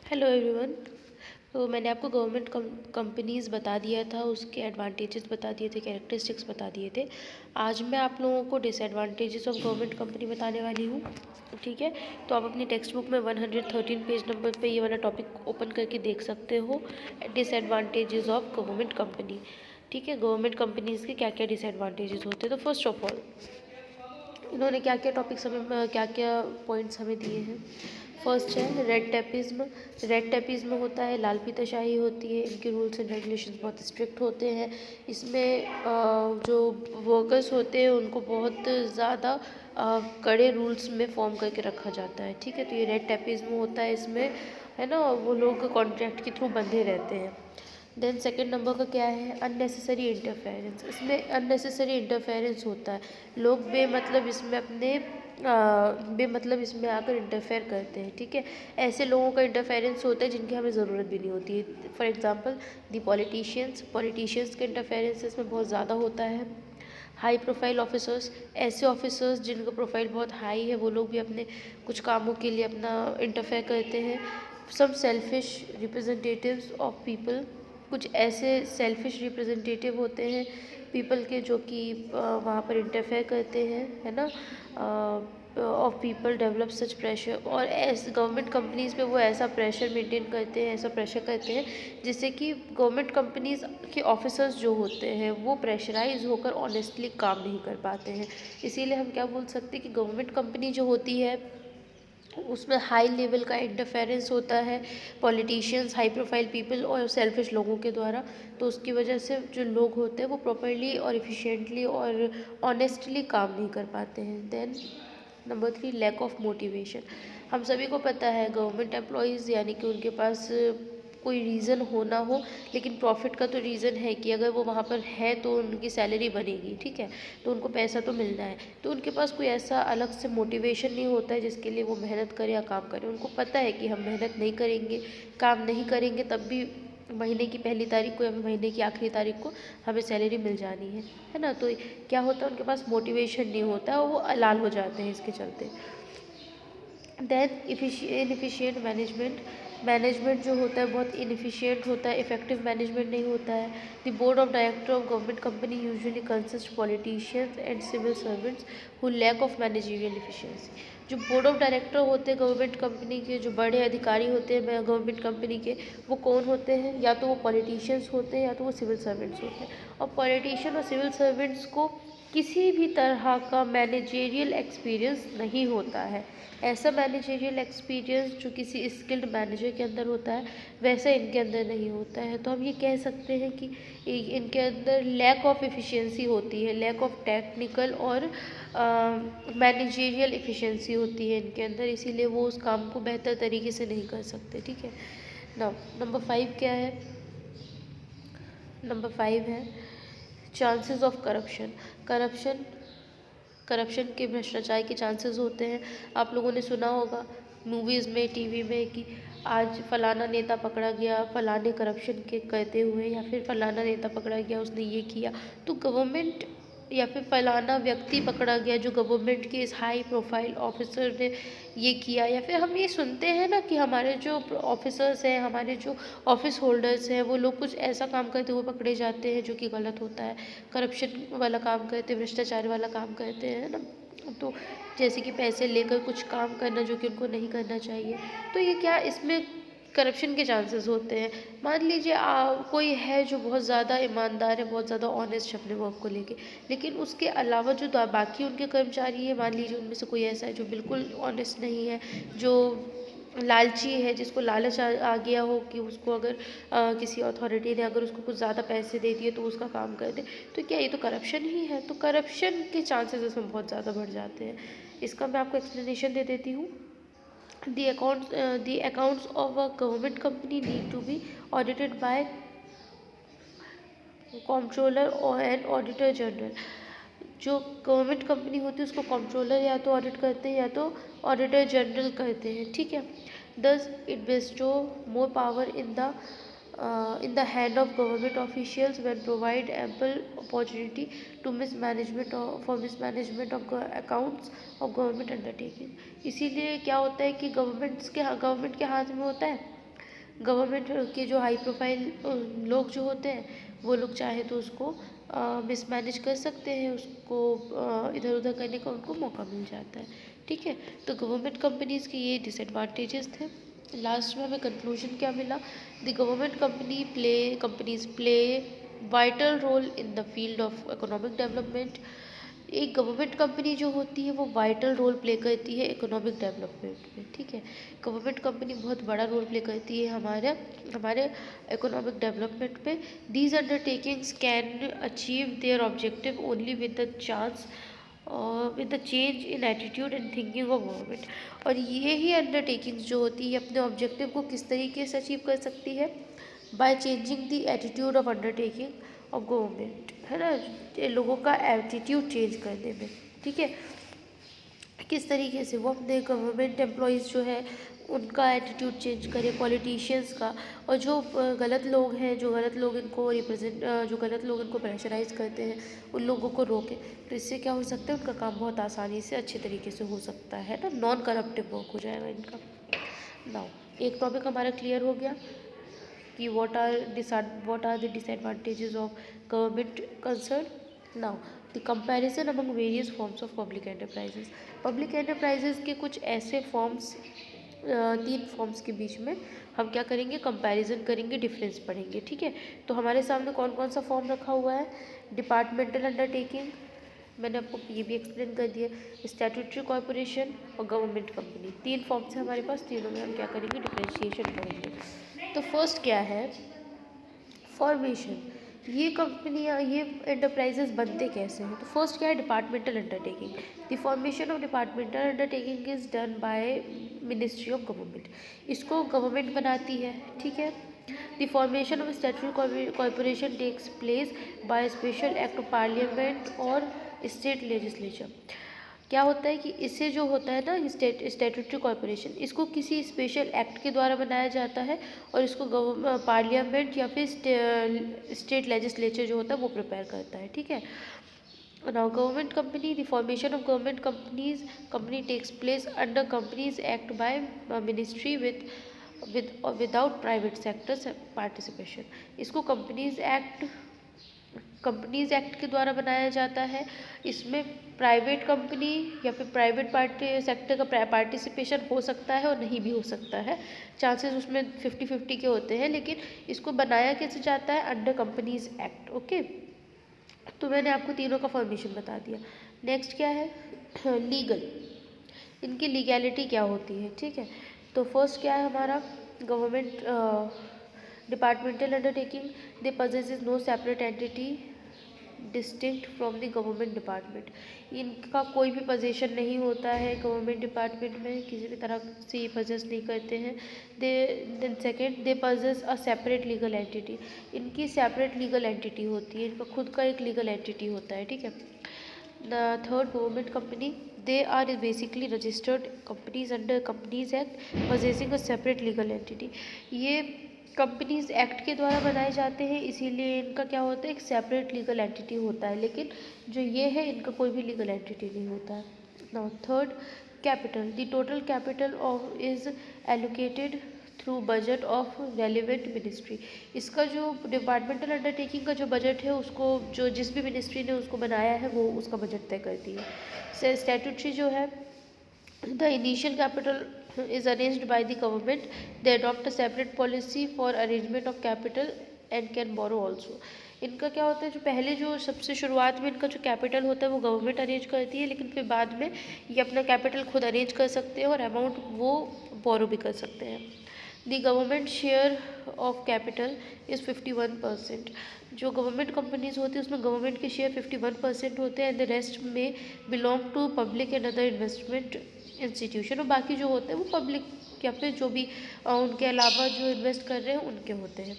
Hello everyone. तो मैंने आपको गवर्नमेंट कंपनीज़ बता दिया था, उसके एडवांटेजेस बता दिए थे, कैरेक्टरिस्टिक्स बता दिए थे। आज मैं आप लोगों को डिसएडवांटेजेस ऑफ गवर्नमेंट कंपनी बताने वाली हूँ। ठीक है, तो आप अपनी टेक्स्ट बुक में 113 पेज नंबर पे ये वाला टॉपिक ओपन करके देख सकते हो, डिसएडवांटेजेस ऑफ गवर्नमेंट कंपनी। ठीक है, गवर्नमेंट कंपनीज़ के क्या क्या डिसएडवांटेजेस होते हैं। तो फर्स्ट ऑफ ऑल इन्होंने क्या क्या टॉपिक्स हमें क्या क्या पॉइंट्स हमें दिए हैं। फर्स्ट है रेड टेपिज्म। रेड टेपिज्म होता है लाल फीताशाही होती है, इनके रूल्स एंड रेगुलेशंस बहुत स्ट्रिक्ट होते हैं। इसमें जो वर्कर्स होते हैं उनको बहुत ज़्यादा कड़े रूल्स में फॉर्म करके रखा जाता है। ठीक है, तो ये रेड टेपिज्म होता है इसमें, है ना। वो लोग कॉन्ट्रैक्ट के थ्रू बंधे रहते हैं। देन सेकेंड नंबर का क्या है, अननेसेसरी इंटरफेरेंस। इसमें अननेसेसरी इंटरफेरेंस होता है, लोग बेमतलब इसमें बेमतलब इसमें आकर इंटरफेयर करते हैं। ठीक है, ऐसे लोगों का इंटरफेरेंस होता है जिनकी हमें ज़रूरत भी नहीं होती है। फॉर एग्जांपल दी पॉलिटिशियंस के इंटरफेरेंस इसमें बहुत ज़्यादा होता है। हाई प्रोफाइल ऑफिसर्स, ऐसे ऑफिसर्स जिनका प्रोफाइल बहुत हाई है, वो लोग भी अपने कुछ कामों के लिए अपना इंटरफेयर करते हैं। सम सेल्फिश रिप्रेजेंटेटिव्स ऑफ पीपल, कुछ ऐसे सेल्फिश रिप्रेजेंटेटिव होते हैं पीपल के जो कि वहाँ पर इंटरफेयर करते हैं, है ना। Of people develop such pressure, और ऐसे गवर्नमेंट कंपनीज़ पे वो ऐसा प्रेशर मेंटेन करते हैं, ऐसा प्रेशर करते हैं जिससे कि गवर्नमेंट कंपनीज़ के ऑफिसर्स जो होते हैं वो प्रेशराइज होकर ऑनेस्टली काम नहीं कर पाते हैं। इसीलिए हम क्या बोल सकते हैं कि गवर्नमेंट कंपनी जो होती है उसमें हाई लेवल का इंटरफेरेंस होता है पॉलिटिशियंस, हाई प्रोफाइल पीपल और सेल्फिश लोगों के द्वारा। तो उसकी वजह से जो लोग होते हैं वो प्रॉपरली और इफ़िशिएंटली और ऑनेस्टली काम नहीं कर पाते हैं। Then number 3, lack of motivation. हम सभी को पता है गवर्नमेंट एम्प्लॉयज़ यानी कि उनके पास कोई रीज़न हो ना हो, लेकिन प्रॉफिट का तो रीज़न है कि अगर वो वहाँ पर है तो उनकी सैलरी बनेगी। ठीक है, तो उनको पैसा तो मिलना है, तो उनके पास कोई ऐसा अलग से मोटिवेशन नहीं होता है जिसके लिए वो मेहनत करें या काम करें। उनको पता है कि हम मेहनत नहीं करेंगे, काम नहीं करेंगे, तब भी महीने की पहली तारीख को या महीने की आखिरी तारीख को हमें सैलरी मिल जानी है ना। तो क्या होता है, उनके पास मोटिवेशन नहीं होता, वो अलाल हो जाते हैं इसके चलते। देन इनफिशिएंट मैनेजमेंट जो होता है बहुत इनफिशिएंट होता है, इफेक्टिव मैनेजमेंट नहीं होता है। The board of director of government company usually consist politicians and civil servants who lack of managerial efficiency. जो बोर्ड ऑफ डायरेक्टर होते हैं गवर्नमेंट कंपनी के, जो बड़े अधिकारी होते हैं गवर्नमेंट कंपनी के, वो कौन होते हैं, या तो वो पॉलिटिशियंस होते हैं या तो वो सिविल सर्वेंट्स होते हैं। और पॉलिटिशियन और सिविल सर्वेंट्स को किसी भी तरह का मैनेजेरियल एक्सपीरियंस नहीं होता है। ऐसा मैनेजेरियल एक्सपीरियंस जो किसी स्किल्ड मैनेजर के अंदर होता है वैसा इनके अंदर नहीं होता है। तो हम ये कह सकते हैं कि इनके अंदर लैक ऑफ एफिशिएंसी होती है, लैक ऑफ टेक्निकल और मैनेजेरियल एफिशिएंसी होती है इनके अंदर, इसीलिए वो उस काम को बेहतर तरीके से नहीं कर सकते। ठीक है ना। नंबर 5 क्या है, नंबर 5 है चांसेस ऑफ करप्शन के, भ्रष्टाचार के चांसेस होते हैं। आप लोगों ने सुना होगा मूवीज़ में, टीवी में कि आज फलाना नेता पकड़ा गया फलाने करप्शन के करते हुए, या फिर फलाना नेता पकड़ा गया उसने ये किया। तो गवर्नमेंट या फिर फलाना व्यक्ति पकड़ा गया जो गवर्नमेंट के इस हाई प्रोफाइल ऑफिसर ने ये किया, या फिर हम ये सुनते हैं ना कि हमारे जो ऑफिसर्स हैं, हमारे जो ऑफिस होल्डर्स हैं, वो लोग कुछ ऐसा काम करते हुए पकड़े जाते हैं जो कि गलत होता है, करप्शन वाला काम करते, भ्रष्टाचार वाला काम करते हैं ना। तो जैसे कि पैसे लेकर कुछ काम करना जो कि उनको नहीं करना चाहिए, तो ये क्या इसमें करप्शन के चांसेस होते हैं। मान लीजिए कोई है जो बहुत ज़्यादा ईमानदार है, बहुत ज़्यादा ऑनेस्ट अपने वर्क को लेके, लेकिन उसके अलावा जो बाकी उनके कर्मचारी है, मान लीजिए उनमें से कोई ऐसा है जो बिल्कुल ऑनेस्ट नहीं है, जो लालची है, जिसको लालच आ गया हो कि उसको अगर किसी अथॉरिटी ने अगर उसको कुछ ज़्यादा पैसे दे दिए तो उसका काम कर दे, तो क्या ये तो करप्शन ही है। तो करप्शन के चांसेस इसमें बहुत ज़्यादा बढ़ जाते हैं। इसका मैं आपको एक्सप्लेनेशन दे देती हूँ। The accounts of a government company need to be audited by comptroller or an auditor general. जो गवर्नमेंट कंपनी होती है उसको कंट्रोलर या तो ऑडिट करते हैं या तो ऑडिटर जनरल करते हैं। ठीक है, thus it Bairstow more power in the hand of government officials when provide ample opportunity to mismanagement of accounts of government undertaking। इसीलिए क्या होता है कि गवर्नमेंट के हाथ में होता है, गवर्नमेंट के जो हाई प्रोफाइल लोग जो होते हैं वो लोग चाहे तो उसको मिसमैनेज कर सकते हैं, उसको इधर उधर करने का उनको मौका मिल जाता है। ठीक है, तो गवर्नमेंट कंपनीज़ के ये डिसएडवांटेजेस थे। लास्ट में हमें कंक्लूजन क्या मिला? The government companies play vital role in the field of economic development. एक गवर्नमेंट कंपनी जो होती है वो वाइटल रोल प्ले करती है इकोनॉमिक डेवलपमेंट में। ठीक है, गवर्नमेंट कंपनी बहुत बड़ा रोल प्ले करती है हमारे हमारे इकोनॉमिक डेवलपमेंट पे। These undertakings can achieve their objective only with the chance with the change in attitude and thinking of government. और ये ही अंडरटेकिंग्स जो होती है अपने ऑब्जेक्टिव को किस तरीके से अचीव कर सकती है? By changing the attitude of undertaking of government, है ना, ये लोगों का एटीट्यूड चेंज करने में। ठीक है, किस तरीके से वो अपने गवर्नमेंट एम्प्लॉयज़ जो है उनका एटीट्यूड चेंज करें, पॉलिटिशियंस का, और जो गलत लोग हैं, जो गलत लोग इनको जो गलत लोग इनको प्रेशराइज करते हैं उन लोगों को रोकें। तो इससे क्या हो सकता है, उनका काम बहुत आसानी से अच्छे तरीके से हो सकता है ना, नॉन करप्टिव वर्क हो जाएगा इनका। नाउ एक टॉपिक हमारा क्लियर हो गया कि what are the disadvantages of government concern. Now the comparison among various forms of public enterprises. Public enterprises के कुछ ऐसे फॉर्म्स, 3 फॉर्म्स के बीच में हम क्या करेंगे, कंपैरिजन करेंगे, डिफरेंस पढ़ेंगे। ठीक है, तो हमारे सामने कौन कौन सा फॉर्म रखा हुआ है? डिपार्टमेंटल अंडरटेकिंग, मैंने आपको ये भी एक्सप्लेन कर दिया, स्टैट्यूटरी कॉर्पोरेशन और गवर्नमेंट कंपनी। 3 फॉर्म्स हैं हमारे पास, तीनों में हम क्या करेंगे, डिफ्रेंशिएशन करेंगे। तो फर्स्ट क्या है, फॉर्मेशन। ये कंपनियाँ, ये एंटरप्राइजेस बनते कैसे हैं? तो फर्स्ट क्या है, departmental undertaking. The formation of departmental undertaking is done by ministry of government. इसको गवर्नमेंट बनाती है। ठीक है, the formation of statutory corporation takes place by special act of parliament और स्टेट लेजिस्लेचर। क्या होता है कि इससे जो होता है ना स्टैट्यूटरी कॉर्पोरेशन, इसको किसी स्पेशल एक्ट के द्वारा बनाया जाता है और इसको पार्लियामेंट या फिर स्टेट लेजिस्लेचर जो होता है वो प्रिपेयर करता है। ठीक है, now government company, the formation of government company takes place under companies act by ministry without private sector participation. इसको कंपनीज एक्ट के द्वारा बनाया जाता है। इसमें प्राइवेट कंपनी या फिर प्राइवेट सेक्टर का पार्टिसिपेशन हो सकता है और नहीं भी हो सकता है, चांसेस उसमें 50-50 के होते हैं। लेकिन इसको बनाया कैसे जाता है, अंडर कंपनीज एक्ट। ओके, तो मैंने आपको तीनों का फॉर्मेशन बता दिया। नेक्स्ट क्या है, लीगल, इनकी लीगैलिटी क्या होती है। ठीक है, तो फर्स्ट क्या है हमारा, government departmental undertaking, they possesses no separate entity distinct from the government department. इनका कोई भी पोजीशन नहीं होता है गवर्नमेंट डिपार्टमेंट में, किसी भी तरह से ये पोजेस नहीं करते हैं। Then second, they possess a separate legal entity. इनकी सेपरेट लीगल एंटिटी होती है, इनका खुद का एक लीगल एंटिटी होता है। ठीक है, the third, government company, they are basically registered companies under companies act possessing a separate legal entity. ये कंपनीज एक्ट के द्वारा बनाए जाते हैं, इसीलिए इनका क्या होता है, एक सेपरेट लीगल एंटिटी होता है। लेकिन जो ये है, इनका कोई भी लीगल एंटिटी नहीं होता है। Now third, capital, the total capital of is allocated through budget of relevant ministry. इसका जो डिपार्टमेंटल अंडरटेकिंग का जो बजट है, उसको जो जिस भी मिनिस्ट्री ने उसको बनाया है वो उसका बजट तय करती है। स्टैट्यूटरी जो है, the initial capital is arranged by the government. They adopt a separate policy for arrangement of capital and can borrow also. इनका क्या होता है, जो पहले जो सबसे शुरुआत में इनका जो कैपिटल होता है वो गवर्नमेंट अरेंज करती है, लेकिन फिर बाद में ये अपना कैपिटल खुद अरेंज कर सकते हैं और अमाउंट वो बोरो भी कर सकते हैं। The government share of capital is 51%। जो गवर्नमेंट कंपनीज होती है उसमें गवर्नमेंट के शेयर 51% होते हैं, एंड द रेस्ट में belong to public and other investment institution. और बाकी जो होते हैं वो पब्लिक या फिर जो भी उनके अलावा जो इन्वेस्ट कर रहे हैं उनके होते हैं।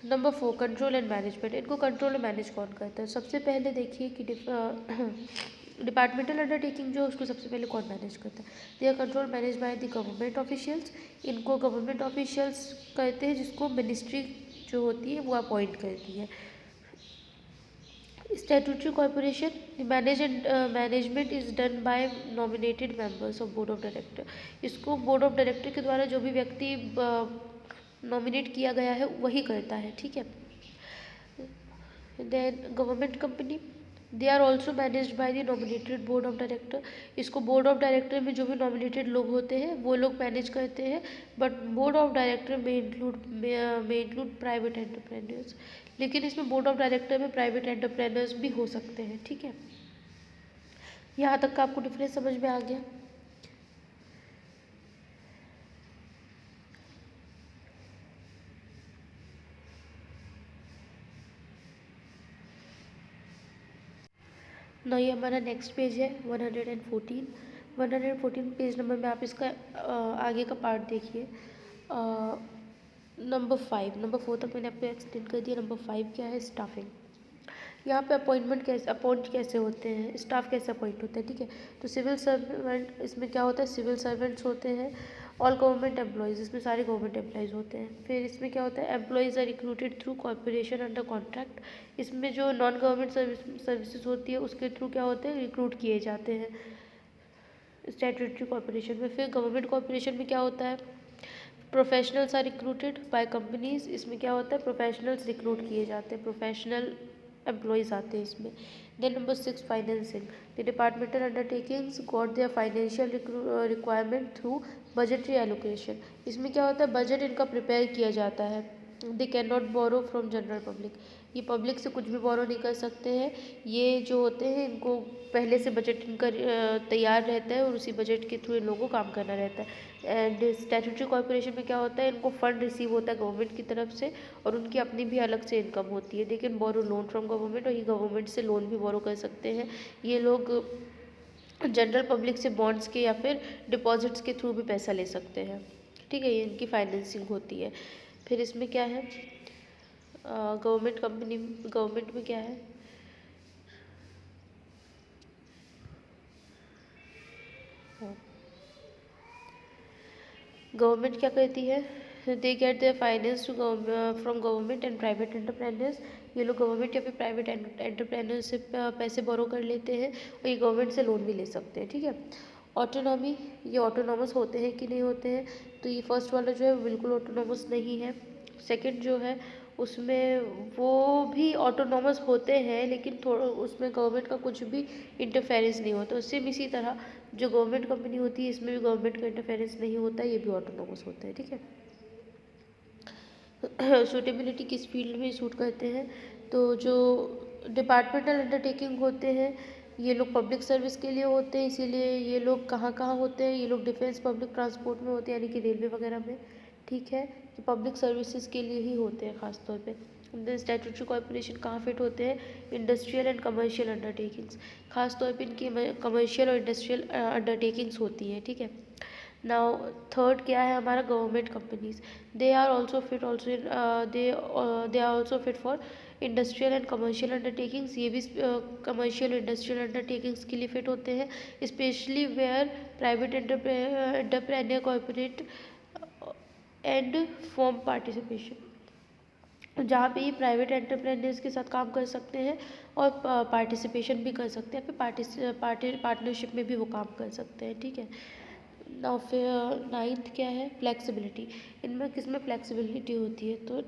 Number 4, control and management. इनको कंट्रोल और मैनेज कौन करता है? सबसे पहले देखिए कि डिपार्टमेंटल अंडरटेकिंग जो है उसको सबसे पहले कौन मैनेज करता है? They are control manage by the government officials. इनको गवर्नमेंट ऑफिशियल्स कहते हैं, जिसको मिनिस्ट्री जो होती है वो अपॉइंट करती है। Statutory corporation management is done bye nominated members of board of director. इसको बोर्ड ऑफ डायरेक्टर के द्वारा जो भी व्यक्ति नॉमिनेट किया गया है वही करता है, ठीक है। Then government company, they are also managed by the nominated board of director. इसको बोर्ड ऑफ डायरेक्टर में जो भी नॉमिनेटेड लोग होते हैं वो लोग मैनेज करते हैं, बट बोर्ड ऑफ डायरेक्टर में इंक्लूड प्राइवेट एंटरप्रेन्योर्स। लेकिन इसमें बोर्ड ऑफ डायरेक्टर में प्राइवेट एंटरप्रेन्योर्स भी हो सकते हैं, ठीक है। यहाँ तक का आपको डिफरेंस समझ में आ गया। ना ये हमारा नेक्स्ट पेज है 114। 114 पेज नंबर में आप इसका आगे का पार्ट देखिए। नंबर 4 तक मैंने आपको एक्सप्लेन कर दिया। नंबर 5 क्या है? स्टाफिंग। यहाँ पे अपॉइंट कैसे होते हैं, स्टाफ कैसे अपॉइंट होता है, ठीक है। तो सिविल सर्वेंट, इसमें क्या होता है, सिविल सर्वेंट्स होते हैं। ऑल गवर्नमेंट एम्प्लॉयज़, इसमें सारे गवर्नमेंट एम्प्लॉयज़ होते हैं। फिर इसमें क्या होता है, employees are recruited through corporation under contract. इसमें जो नॉन गवर्नमेंट सर्विसेज होती है उसके थ्रू क्या होते हैं, रिक्रूट किए जाते हैं स्टैट्यूटरी कॉर्पोरेशन में। फिर गवर्नमेंट कॉर्पोरेशन में क्या होता है, professionals are recruited by companies. इसमें क्या होता है, प्रोफेशनल्स रिक्रूट किए जाते हैं, प्रोफेशनल एम्प्लॉयज़ आते हैं इसमें। Then number 6 financing, the departmental undertakings got their financial requirement through budgetary allocation. इसमें क्या होता है, बजट इनका प्रिपेयर किया जाता है। They can not borrow from general public, ये पब्लिक से कुछ भी बोरो नहीं कर सकते हैं। ये जो होते हैं इनको पहले से बजट इनका तैयार रहता है और उसी बजट के थ्रू इन लोगों को काम करना रहता है। एंड स्टैट्यूटरी कॉर्पोरेशन में क्या होता है, इनको फंड रिसीव होता है गवर्नमेंट की तरफ से और उनकी अपनी भी अलग से इनकम होती है। They can borrow loan from government, और ये गवर्नमेंट से लोन भी बोरो कर सकते हैं। ये लोग जनरल पब्लिक से बॉन्ड्स के या फिर डिपॉजिट्स के थ्रू भी पैसा ले सकते हैं, ठीक है। ये इनकी फाइनेंसिंग होती है। फिर इसमें क्या है, गवर्नमेंट में क्या है, गवर्नमेंट क्या करती है, they get their finance from government and private entrepreneurs. ये लोग गवर्नमेंट या फिर प्राइवेट एंटरप्रेन्योर से पैसे बोरो कर लेते हैं और ये गवर्नमेंट से लोन भी ले सकते हैं, ठीक है। ऑटोनॉमी, ये ऑटोनॉमस होते हैं कि नहीं होते हैं, तो ये फर्स्ट वाला जो है वो बिल्कुल ऑटोनॉमस नहीं है। सेकंड जो है उसमें वो भी ऑटोनॉमस होते हैं लेकिन थोड़ा उसमें गवर्नमेंट का कुछ भी इंटरफेरेंस नहीं होता। उससे भी इसी तरह जो गवर्नमेंट कंपनी होती है इसमें भी गवर्नमेंट का इंटरफेरेंस नहीं होता, ये भी ऑटोनॉमस होता है, ठीक है। सूटेबिलिटी किस फील्ड में सूट करते हैं, तो जो डिपार्टमेंटल अंडरटेकिंग होते हैं ये लोग पब्लिक सर्विस के लिए होते हैं, इसीलिए ये लोग कहाँ कहाँ होते हैं, ये लोग डिफेंस पब्लिक ट्रांसपोर्ट में होते हैं, यानी कि रेलवे वगैरह में, ठीक है। ये पब्लिक सर्विसेज के लिए ही होते हैं खास तौर पे। स्टैट्यूटरी कॉर्पोरेशन कहाँ फिट होते हैं, इंडस्ट्रियल एंड कमर्शियल अंडरटेकिंग्स, खास तौर पे इनकी कमर्शियल और इंडस्ट्रियल अंडरटेकिंग्स होती है, ठीक है। नाउ थर्ड क्या है हमारा, government companies, they are also fit they are also fit for industrial and commercial undertakings. ये भी कमर्शियल इंडस्ट्रियल अंडरटेकिंग्स के लिए फिट होते हैं, especially where private entrepreneur corporate and form participation, जहाँ पे ये प्राइवेट एंटरप्रेन्योर्स के साथ काम कर सकते हैं और पार्टिसिपेशन भी कर सकते हैं, फिर पार्टनरशिप में भी वो काम कर सकते हैं, ठीक है। ना फिर 9th क्या है, फ्लेक्सिबिलिटी। इनमें किसमें फ्लेक्सिबिलिटी होती है, तो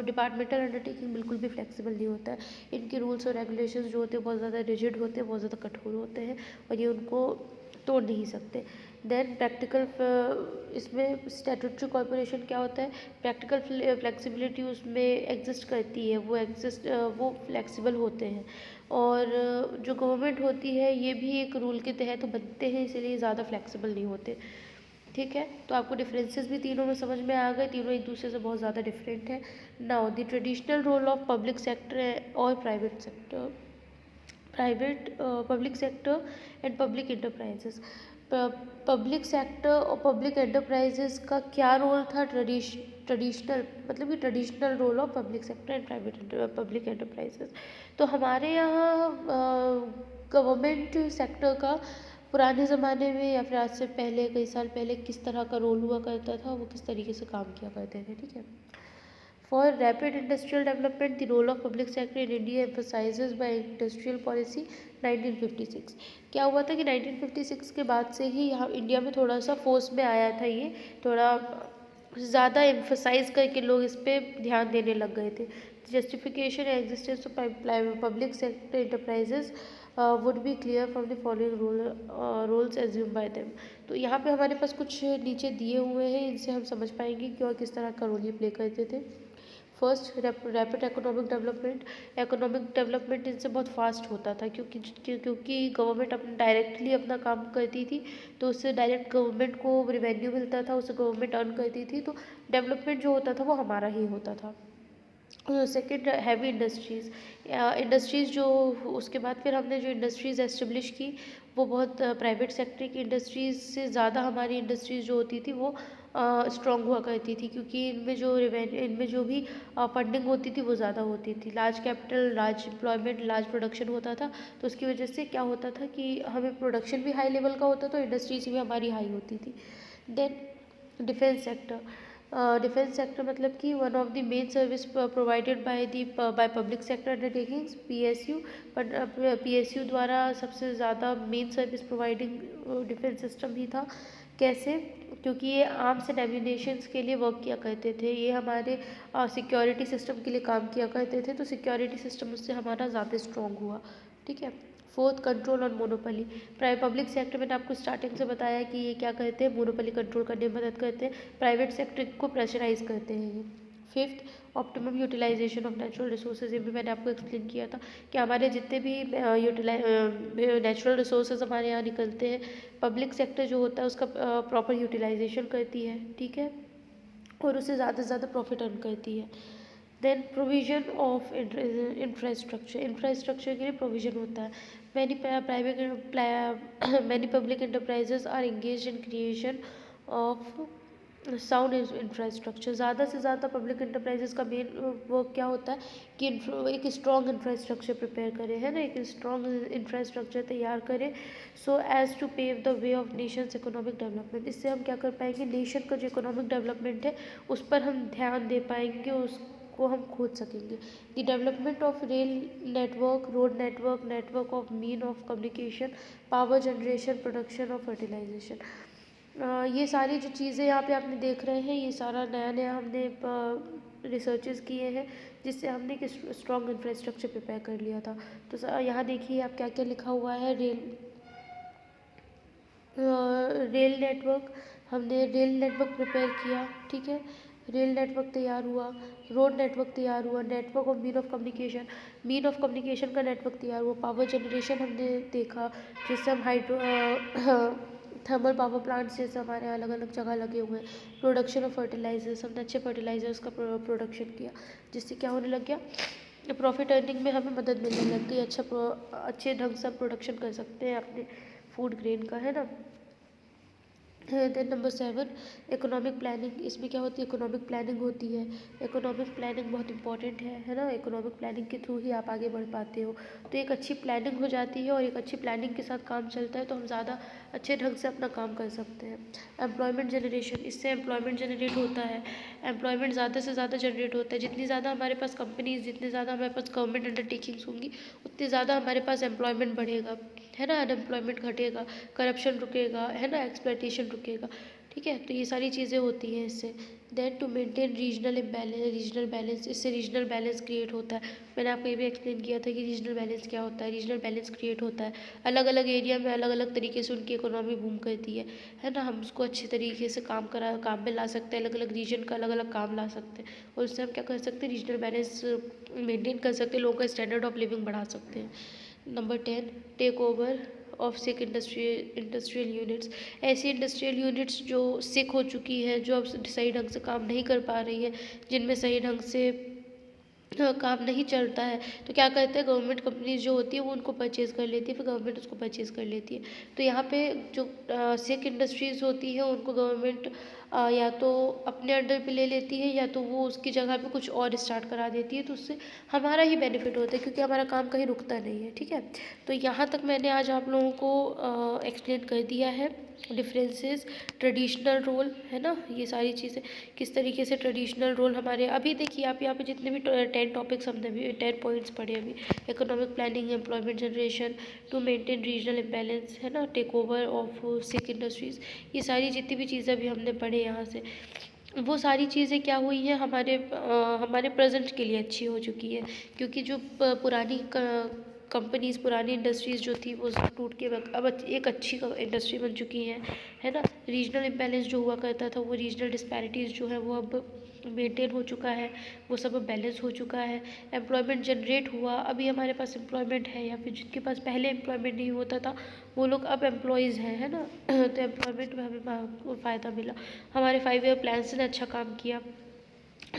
डिपार्टमेंटल अंडरटेकिंग बिल्कुल भी फ्लेक्सिबल नहीं होता है। इनके रूल्स और रेगुलेशंस जो होते हैं बहुत ज़्यादा रिजिड होते हैं, बहुत ज़्यादा कठोर होते हैं और ये उनको तोड़ नहीं सकते। देन प्रैक्टिकल, इसमें स्टैट्यूटरी कॉर्पोरेशन क्या होता है, प्रैक्टिकल फ्लेक्सिबिलिटी उसमें एग्जिस्ट करती है, वो फ्लेक्सिबल होते हैं। और जो गवर्नमेंट होती है ये भी एक रूल के तहत बनते हैं, इसीलिए ज़्यादा फ्लेक्सिबल नहीं होते, ठीक है। तो आपको डिफरेंसेस भी तीनों में समझ में आ गए, तीनों एक दूसरे से बहुत ज़्यादा डिफरेंट है। Now the traditional role of public sector और private sector, public sector and public enterprises. Public sector और पब्लिक एंटरप्राइजेस का क्या रोल था, ट्रेडिशनल, मतलब कि traditional role of public sector and public enterprises. तो हमारे यहाँ गवर्नमेंट सेक्टर का पुराने ज़माने में या फिर आज से पहले कई साल पहले किस तरह का रोल हुआ करता था, वो किस तरीके से काम किया करते थे, ठीक है। For rapid industrial development, the role of public sector in India emphasizes by industrial policy 1956। क्या हुआ था कि 1956 के बाद से ही यहाँ इंडिया में थोड़ा सा फोर्स में आया था, ये थोड़ा ज़्यादा एम्फसाइज करके लोग इस पे ध्यान देने लग गए थे। Justification existence of public sector enterprises would be clear from the following rules assume bye them. तो यहाँ पे हमारे पास कुछ नीचे दिए हुए हैं, इनसे हम समझ पाएंगे कि और किस तरह का रोल ये प्ले करते थे। फर्स्ट, रैपिड इकोनॉमिक डेवलपमेंट इनसे बहुत फास्ट होता था, क्योंकि गवर्नमेंट अपना डायरेक्टली अपना काम करती थी, तो उससे डायरेक्ट गवर्नमेंट को रिवेन्यू मिलता था, उससे गवर्नमेंट अर्न करती थी, तो डेवलपमेंट जो होता था वो हमारा ही होता था। सेकेंड, हैवी इंडस्ट्रीज़ जो उसके बाद फिर हमने जो इंडस्ट्रीज़ एस्टेब्लिश की वो बहुत प्राइवेट सेक्टर की इंडस्ट्रीज़ से ज़्यादा हमारी इंडस्ट्रीज़ जो होती थी वो स्ट्रॉन्ग हुआ करती थी, क्योंकि इनमें जो भी फंडिंग होती थी वो ज़्यादा होती थी। Large capital, large employment, large production होता था, तो उसकी वजह से क्या होता था कि हमें प्रोडक्शन भी हाई लेवल का होता था, तो इंडस्ट्रीज भी हमारी हाई होती थी। देन डिफेंस सेक्टर मतलब कि one of the main service provided by public sector undertakings PSU. PSU द्वारा सबसे ज़्यादा main service providing defence system ही था। कैसे? क्योंकि ये आर्म्स एंड एम्यूनेशंस के लिए वर्क किया करते थे, ये हमारे सिक्योरिटी सिस्टम के लिए काम किया करते थे, तो सिक्योरिटी सिस्टम उससे हमारा ज़्यादा स्ट्रॉन्ग हुआ। ठीक है। Fourth, control on monopoly. Public sector मैंने आपको स्टार्टिंग से बताया कि ये क्या करते हैं, मोनोपोली कंट्रोल करने में मदद करते हैं, प्राइवेट सेक्टर को प्रेशराइज करते हैं ये। Fifth, optimum utilisation of natural resources. ये भी मैंने आपको एक्सप्लेन किया था कि हमारे जितने भी नेचुरल रिसोर्सेज हमारे यहाँ निकलते हैं, पब्लिक सेक्टर जो होता है उसका प्रॉपर यूटिलाइजेशन करती है। ठीक है, और उससे ज़्यादा से ज़्यादा प्रॉफिट अर्न करती है। देन प्रोविजन ऑफ इंफ्रास्ट्रक्चर के लिए प्रोविजन होता है। Many public enterprises are engage in creation of sound infrastructure. ज़्यादा से ज़्यादा पब्लिक एंटरप्राइजेज का मेन वर्क क्या होता है कि एक स्ट्रॉन्ग इंफ्रास्ट्रक्चर प्रिपेयर करें, है ना, एक स्ट्रॉन्ग इंफ्रास्ट्रक्चर तैयार करें, so as to pave the way of nations economic development. इससे हम क्या कर पाएंगे, नेशन का जो इकोनॉमिक डेवलपमेंट है उस पर हम ध्यान दे पाएंगे, उसको हम खोज सकेंगे। The development of rail network, road network, network of mean of communication, power generation, production of fertilization. ये सारी जो चीज़ें यहाँ पे आपने देख रहे हैं, ये सारा नया नया हमने रिसर्चेस किए हैं, जिससे हमने एक स्ट्रॉन्ग इंफ्रास्ट्रक्चर प्रिपेयर कर लिया था। तो यहाँ देखिए आप क्या क्या लिखा हुआ है। रेल नेटवर्क, हमने रेल नेटवर्क प्रिपेयर किया। ठीक है, रेल नेटवर्क तैयार हुआ, रोड नेटवर्क तैयार हुआ, network of mean of communication का नेटवर्क तैयार हुआ, पावर जनरेशन हमने देखा, जिससे हम थर्मल पावर प्लांट्स जैसे हमारे अलग अलग जगह लगे हुए हैं। प्रोडक्शन ऑफ फर्टिलाइजर्स, हमने अच्छे फर्टिलाइजर्स का प्रोडक्शन किया, जिससे क्या होने लग गया, प्रॉफिट अर्निंग में हमें मदद मिलने लग गई, अच्छे ढंग से प्रोडक्शन कर सकते हैं अपने फूड ग्रेन का, है ना। Then number 7, economic planning. इसमें क्या होती है, इकोनॉमिक प्लानिंग होती है। इकोनॉमिक प्लानिंग बहुत इंपॉर्टेंट है ना, इकोनॉमिक प्लानिंग के थ्रू ही आप आगे बढ़ पाते हो। तो एक अच्छी प्लानिंग हो जाती है, और एक अच्छी प्लानिंग के साथ काम चलता है तो हम ज़्यादा अच्छे ढंग से अपना काम कर सकते हैं। एम्प्लॉयमेंट जनरेशन, इससे एम्प्लॉयमेंट जनरेट होता है, एम्प्लॉयमेंट ज़्यादा से ज़्यादा जनरेट होता है। जितनी ज़्यादा हमारे पास कंपनीज, जितनी ज़्यादा हमारे पास गवर्नमेंट अंडरटेकिंग्स होंगी, उतनी ज़्यादा हमारे पास एम्प्लॉयमेंट बढ़ेगा, है ना, अनएम्प्लॉयमेंट घटेगा, करप्शन रुकेगा, है ना, एक्सप्लॉयटेशन रुकेगा। ठीक है, तो ये सारी चीज़ें होती हैं इससे। Then to maintain regional balance, इससे रीजनल बैलेंस क्रिएट होता है। मैंने आपको ये भी एक्सप्लेन किया था कि रीजनल बैलेंस क्या होता है। रीजनल बैलेंस क्रिएट होता है, अलग अलग एरिया में अलग अलग तरीके से उनकी इकोनॉमी बूम करती है ना, हम उसको अच्छे तरीके से काम में ला सकते हैं, अलग अलग रीजन का अलग अलग काम ला सकते हैं, और उससे हम क्या कर सकते हैं, रीजनल बैलेंस मेनटेन कर सकते हैं, लोगों का स्टैंडर्ड ऑफ लिविंग बढ़ा सकते हैं। Number 10, take over of sick industrial units. ऐसी इंडस्ट्रियल यूनिट्स जो सिक हो चुकी है, जो अब सही ढंग से काम नहीं कर पा रही है, जिनमें सही ढंग से काम नहीं चलता है, तो क्या करते हैं, गवर्नमेंट कंपनीज जो होती है वो उनको परचेज़ कर लेती है, फिर गवर्नमेंट उसको परचेज़ कर लेती है। तो यहाँ पे जो सिक इंडस्ट्रीज़ होती है उनको गवर्नमेंट या तो अपने अंडर पे ले लेती है, या तो वो उसकी जगह पे कुछ और स्टार्ट करा देती है, तो उससे हमारा ही बेनिफिट होता है, क्योंकि हमारा काम कहीं रुकता नहीं है। ठीक है, तो यहाँ तक मैंने आज आप लोगों को एक्सप्लेन कर दिया है। डिफरेंसेस, ट्रेडिशनल रोल, है ना, ये सारी चीज़ें किस तरीके से ट्रेडिशनल रोल हमारे, अभी देखिए आप यहाँ पे जितने भी 10 टॉपिक्स हमने भी 10 पॉइंट्स पढ़े अभी, economic planning, employment generation, to maintain regional imbalance, है ना, take over of sick industries, ये सारी जितनी भी चीज़ें अभी हमने पढ़े यहाँ से, वो सारी चीज़ें क्या हुई हैं हमारे प्रेजेंट के लिए अच्छी हो चुकी है, क्योंकि जो पुरानी कंपनीज, पुरानी इंडस्ट्रीज़ जो थी वो सब टूट के अब एक अच्छी इंडस्ट्री बन चुकी हैं, है ना। रीजनल इम्बैलेंस जो हुआ करता था, वो रीजनल डिस्पैरिटीज़ जो है वो अब मेंटेन हो चुका है, वो सब अब बैलेंस हो चुका है। एम्प्लॉयमेंट जनरेट हुआ, अभी हमारे पास एम्प्लॉयमेंट है, या फिर जिनके पास पहले एम्प्लॉयमेंट नहीं होता था वो लोग अब एम्प्लॉयज़ हैं, है ना। तो एम्प्लॉयमेंट में हमें फ़ायदा मिला, हमारे 5 ईयर प्लान्स ने अच्छा काम किया।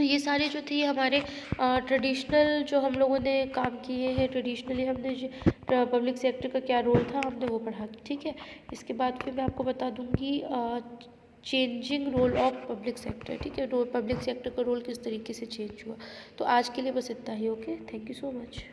ये सारे जो थे हमारे ट्रेडिशनल जो हम लोगों ने काम किए हैं, ट्रेडिशनली हमने जो पब्लिक सेक्टर का क्या रोल था हमने वो पढ़ा, ठीक है। इसके बाद फिर मैं आपको बता दूंगी changing role of public sector, ठीक है, रोल पब्लिक सेक्टर का रोल किस तरीके से चेंज हुआ। तो आज के लिए बस इतना ही, okay, thank you so much.